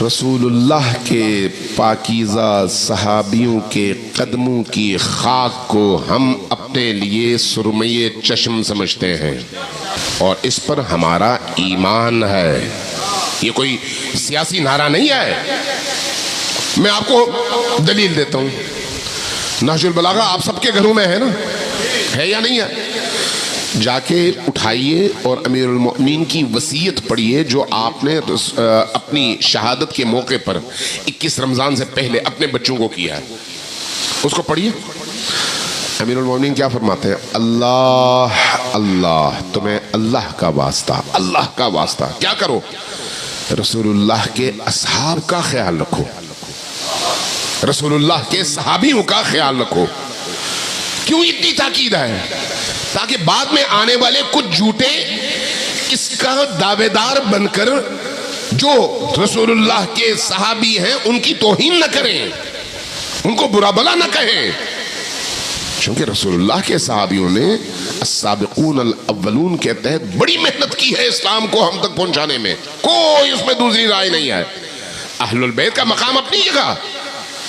رسول اللہ کے پاکیزہ صحابیوں کے قدموں کی خاک کو ہم اپنے لیے سرمئے چشم سمجھتے ہیں اور اس پر ہمارا ایمان ہے. یہ کوئی سیاسی نعرہ نہیں ہے. میں آپ کو دلیل دیتا ہوں. نہج البلاغہ آپ سب کے گھروں میں ہے نا؟ ہے یا نہیں ہے؟ جا کے اٹھائیے اور امیر المؤمنین کی وصیت پڑھیے جو آپ نے اپنی شہادت کے موقع پر 21 رمضان سے پہلے اپنے بچوں کو کیا ہے. اس کو پڑھیے. امیر المؤمنین کیا فرماتے ہیں؟ اللہ اللہ، تمہیں اللہ کا واسطہ، اللہ کا واسطہ کیا کرو؟ رسول اللہ کے اصحاب کا خیال رکھو، رسول اللہ کے صحابیوں کا خیال رکھو. کیوں اتنی تاکید ہے؟ تاکہ بعد میں آنے والے کچھ جھوٹے اس کا دعوے دار بن کر جو رسول اللہ کے صحابی ہیں ان کی توہین نہ کریں، ان کو برا بلا نہ کہیں. چونکہ رسول اللہ کے صحابیوں نے السابقون الاولون کے تحت بڑی محنت کی ہے اسلام کو ہم تک پہنچانے میں. کوئی اس میں دوسری رائے نہیں ہے. اہل البیت کا مقام اپنی جگہ.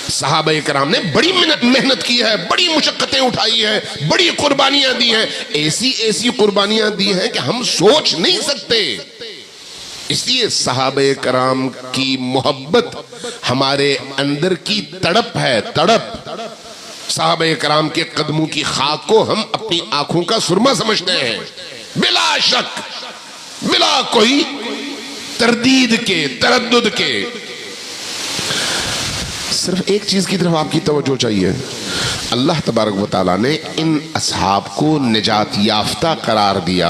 صحابہ کرام نے بڑی محنت کی ہے، بڑی مشقتیں اٹھائی ہے، بڑی قربانیاں دی ہیں. ایسی قربانیاں دی ہیں کہ ہم سوچ نہیں سکتے. اس لیے صحابہ کرام کی محبت ہمارے اندر کی تڑپ ہے، تڑپ. صحابہ کرام کے قدموں کی خاک کو ہم اپنی آنکھوں کا سرما سمجھتے ہیں، بلا شک، بلا کوئی تردید کے، تردد کے. صرف ایک چیز کی طرف آپ کی توجہ چاہیے. اللہ تبارک و تعالیٰ نے ان اصحاب کو نجات یافتہ قرار دیا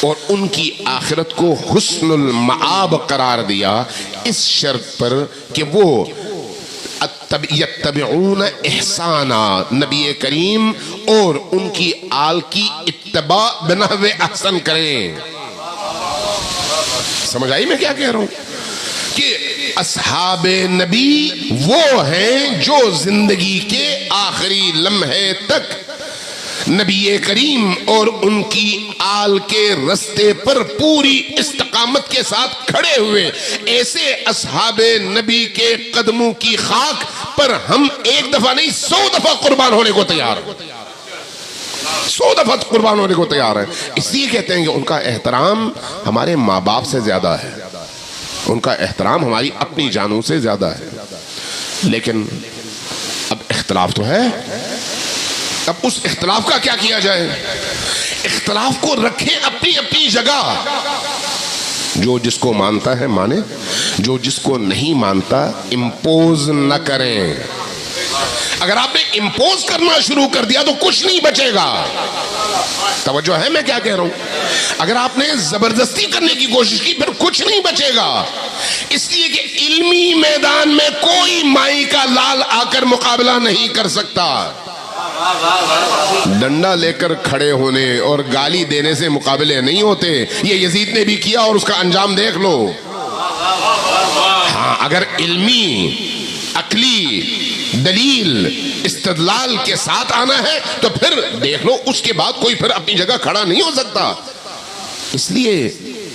اور ان کی آخرت کو حسن المآب قرار دیا اس شرط پر کہ وہ یتبعون احسانا، نبی کریم اور ان کی آل کی اتباع بنحو احسن کریں. سمجھ آئی میں کیا کہہ رہا ہوں؟ کہ اصحاب نبی وہ ہیں جو زندگی کے آخری لمحے تک نبی کریم اور ان کی آل کے رستے پر پوری استقامت کے ساتھ کھڑے ہوئے. ایسے اصحاب نبی کے قدموں کی خاک پر ہم ایک دفعہ نہیں 100 دفعہ قربان ہونے کو تیار ہیں، 100 دفعہ قربان ہونے کو تیار ہیں. اس لیے کہتے ہیں کہ ان کا احترام ہمارے ماں باپ سے زیادہ ہے، ان کا احترام ہماری اپنی جانوں سے زیادہ ہے. لیکن اب اختلاف تو ہے. اب اس اختلاف کا کیا کیا جائے؟ اختلاف کو رکھیں اپنی اپنی جگہ. جو جس کو مانتا ہے مانے، جو جس کو نہیں مانتا امپوز نہ کریں. اگر آپ نے امپوز کرنا شروع کر دیا تو کچھ نہیں بچے گا. توجہ ہے میں کیا کہہ رہا ہوں؟ اگر آپ نے زبردستی کرنے کی کوشش کی پھر کچھ نہیں بچے گا. اس لیے کہ علمی میدان میں کوئی مائی کا لال آ کر مقابلہ نہیں کر سکتا. ڈنڈا لے کر کھڑے ہونے اور گالی دینے سے مقابلے نہیں ہوتے. یہ یزید نے بھی کیا اور اس کا انجام دیکھ لو. ہاں، اگر علمی، عقلی دلیل، استدلال کے ساتھ آنا ہے تو پھر دیکھ لو. اس کے بعد کوئی پھر اپنی جگہ کھڑا نہیں ہو سکتا. اس لیے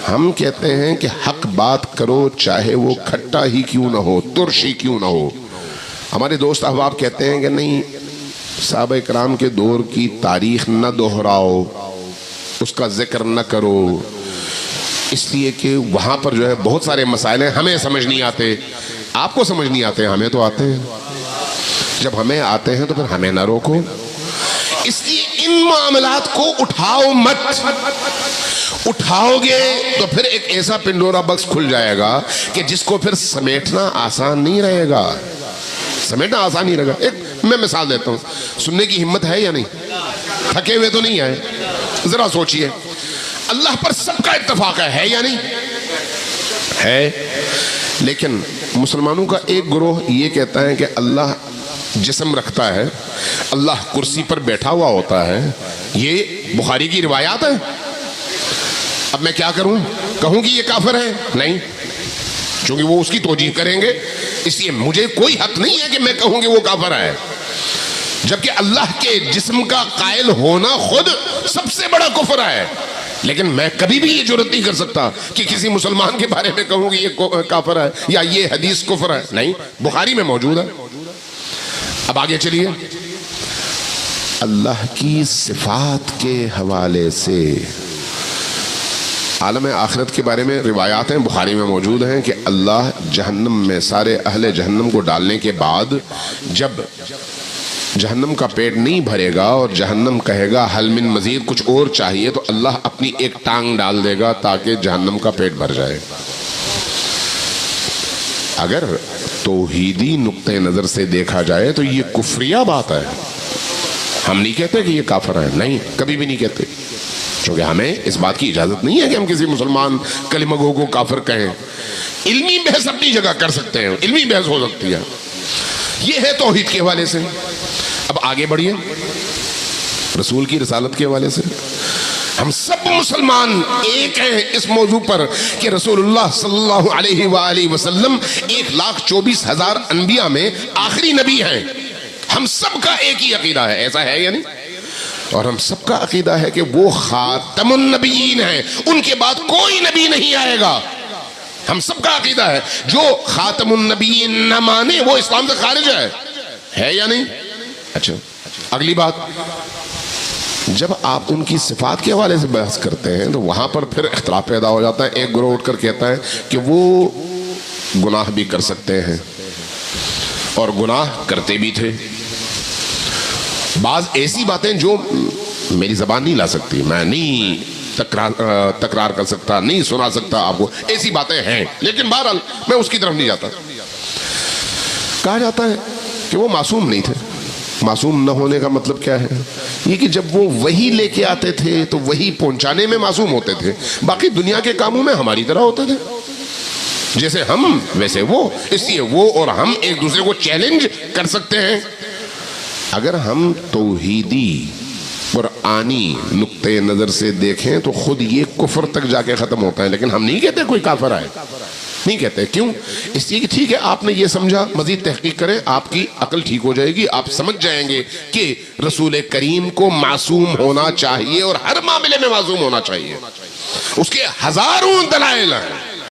ہم کہتے ہیں کہ حق بات کرو چاہے وہ کھٹا ہی کیوں نہ ہو، ترش ہی کیوں نہ ہو. ہمارے دوست احباب کہتے ہیں کہ نہیں، صحابہ کرام کے دور کی تاریخ نہ دہراؤ، اس کا ذکر نہ کرو، اس لیے کہ وہاں پر جو ہے بہت سارے مسائل ہیں ہمیں سمجھ نہیں آتے. آپ کو سمجھ نہیں آتے، ہمیں تو آتے ہیں. جب ہمیں آتے ہیں تو پھر ہمیں نہ روکو. اس لیے ان معاملات کو اٹھاؤ مت. اٹھاؤ گے تو پھر ایک ایسا پنڈورا بکس کھل جائے گا کہ جس کو پھر سمیٹنا آسان نہیں رہے گا. سمیٹنا آسان نہیں رہے گا. ایک میں مثال دیتا ہوں. سننے کی ہمت ہے یا نہیں؟ تھکے ہوئے تو نہیں ہے؟ ذرا سوچئے. اللہ پر سب کا اتفاق ہے یا نہیں؟ ہے. لیکن مسلمانوں کا ایک گروہ یہ کہتا ہے کہ اللہ جسم رکھتا ہے، اللہ کرسی پر بیٹھا ہوا ہوتا ہے. یہ بخاری کی روایات ہیں. اب میں کیا کروں؟ کہوں کہ یہ کافر ہے؟ نہیں، چونکہ وہ اس کی توجیہ کریں گے. اس لیے مجھے کوئی حق نہیں ہے کہ میں کہوں کہ وہ کافر ہے. جبکہ اللہ کے جسم کا قائل ہونا خود سب سے بڑا کفر ہے. لیکن میں کبھی بھی یہ جرات نہیں کر سکتا کہ کسی مسلمان کے بارے میں کہوں کہ یہ کافر ہے یا یہ حدیث کفر ہے. نہیں، بخاری میں موجود ہے. اب آگے چلیے. اللہ کی صفات کے حوالے سے عالم آخرت کے بارے میں روایات ہیں، بخاری میں موجود ہیں کہ اللہ جہنم میں سارے اہل جہنم کو ڈالنے کے بعد جب جہنم کا پیٹ نہیں بھرے گا اور جہنم کہے گا حل من مزید، کچھ اور چاہیے، تو اللہ اپنی ایک ٹانگ ڈال دے گا تاکہ جہنم کا پیٹ بھر جائے. اگر توحیدی نقطۂ نظر سے دیکھا جائے تو یہ کفریہ بات ہے. ہم نہیں کہتے کہ یہ کافر ہیں، نہیں، کبھی بھی نہیں کہتے، کیونکہ ہمیں اس بات کی اجازت نہیں ہے کہ ہم کسی مسلمان کلمہ گو کو کافر کہیں. علمی بحث اپنی جگہ کر سکتے ہیں، علمی بحث ہو سکتی ہے. یہ ہے توحید کے حوالے سے. اب آگے بڑھیے رسول کی رسالت کے حوالے سے. ہم سب مسلمان ایک ہیں اس موضوع پر کہ رسول اللہ صلی اللہ علیہ وآلہ وسلم 1,24,000 انبیاء میں آخری نبی ہیں. ہم سب کا ایک ہی عقیدہ ہے، ایسا ہے یا نہیں؟ اور ہم سب کا عقیدہ ہے کہ وہ خاتم النبیین ہیں، ان کے بعد کوئی نبی نہیں آئے گا. ہم سب کا عقیدہ ہے جو خاتم النبیین نہ مانے وہ اسلام سے خارج ہے یا نہیں؟ اچھا، اگلی بات، جب آپ ان کی صفات کے حوالے سے بحث کرتے ہیں تو وہاں پر پھر اختلاف پیدا ہو جاتا ہے. ایک گروہ اٹھ کر کہتا ہے کہ وہ گناہ بھی کر سکتے ہیں اور گناہ کرتے بھی تھے. بعض ایسی باتیں جو میری زبان نہیں لا سکتی، میں نہیں تکرار کر سکتا، نہیں سنا سکتا آپ کو، ایسی باتیں ہیں، لیکن بہرحال میں اس کی طرف نہیں جاتا. کہا جاتا ہے کہ وہ معصوم نہیں تھے. معصوم نہ ہونے کا مطلب کیا ہے؟ یہ کہ جب وہ وہی لے کے آتے تھے تو وہی پہنچانے میں معصوم ہوتے تھے، باقی دنیا کے کاموں میں ہماری طرح ہوتے تھے. جیسے ہم ویسے وہ، اس لیے وہ اور ہم ایک دوسرے کو چیلنج کر سکتے ہیں. اگر ہم توحیدی قرآنی نقطۂ نظر سے دیکھیں تو خود یہ کفر تک جا کے ختم ہوتا ہے. لیکن ہم نہیں کہتے کوئی کافر آئے، نہیں کہتے. کیوں؟ اس لیے کہ ٹھیک ہے آپ نے یہ سمجھا، مزید تحقیق کریں، آپ کی عقل ٹھیک ہو جائے گی، آپ سمجھ جائیں گے کہ رسول کریم کو معصوم ہونا چاہیے اور ہر معاملے میں معصوم ہونا چاہیے. اس کے ہزاروں دلائل ہیں.